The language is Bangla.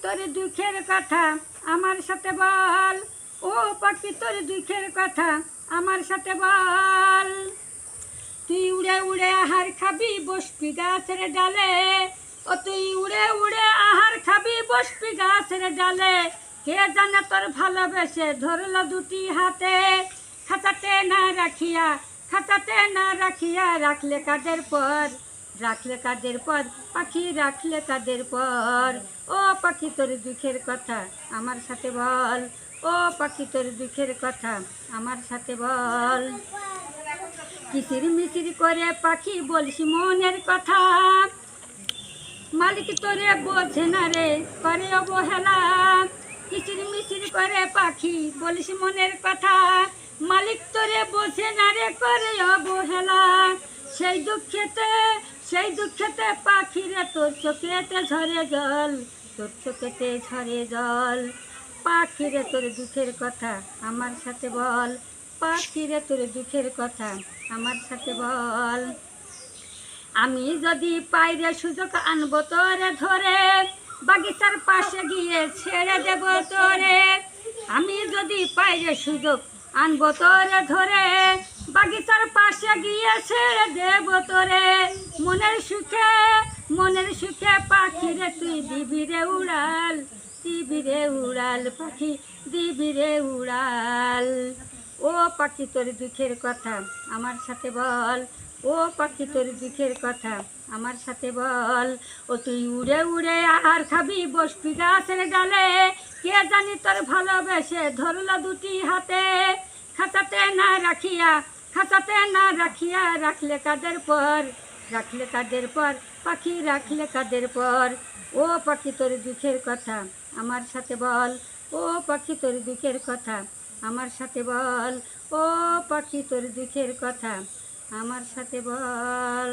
তোর দুঃখের কথা আমার সাথে বল, ও পাখি তোর দুঃখের কথা আমার সাথে বল। তুই উড়ে উড়ে আহার খাবি বসবি গাছের ডালে, ও তুই উড়ে উড়ে আহার খাবি বসবি গাছের ডালে। কে জানে তোর ভালোবেসে ধরলো দুটি হাতে, খাঁচাতে না রাখিয়া, খাঁচাতে না রাখিয়া রাখলে কাদের পর, রাখলে কাদের পর পাখি, রাখলে কাদের পর। ও পাখি তোর দুঃখের কথা আমার সাথে বল, ও পাখি তোর দুঃখের কথা আমার সাথে বল। কিচির মিচির করে পাখি বলছি মনের কথা, মালিক তোরে বোঝে না রে করে অবহেলা। কিচির মিচির করে পাখি বলিস মনের কথা, মালিক তোরে বোঝে না রে করে অবহেলা। সেই দুঃখেতে, সেই দুঃখেতে পাখি রে তোর চোখেতে ঝরে জল, তোর চোখেতে ঝরে জল। পাখি রে তোর দুঃখের কথা আমার সাথে বল, পাখি রে তোর দুঃখের কথা আমার সাথে বল। আমি যদি পাই রে সুযোগ আনবো তোরে ধরে, বাগিচার পাশে গিয়ে ছেড়ে দেব তোরে। আমি যদি পাই রে সুযোগ আনবো তোরে ধরে, বাগিচার পাশে গিয়ে ছেড়ে দেব তোরে। মনের সুখে, মনের সুখে পাখি রে তুই দিবি রে উড়াল, দিবি রে উড়াল পাখি, দিবি রে উড়াল। ও পাখি তোর দুঃখের কথা আমার সাথে বল, ও পাখি তোর দুঃখের কথা আমার সাথে বল। ও তুই উড়ে উড়ে আহার খাবি বসবি গাছের ডালে, কে জানি তোর ভালোবেসে ধরলো দুটি হাতে। খাঁচাতে না রাখিয়া, খাঁচাতে না রাখিয়া রাখলে কাদের পর, রাখলে কাদের পর পাখি, রাখলে কাদের পর। ও পাখি তোর দুঃখের কথা আমার সাথে বল, ও পাখি তোর দুঃখের কথা আমার সাথে বল, ও পাখি তোর দুঃখের কথা আমার সাথে বল।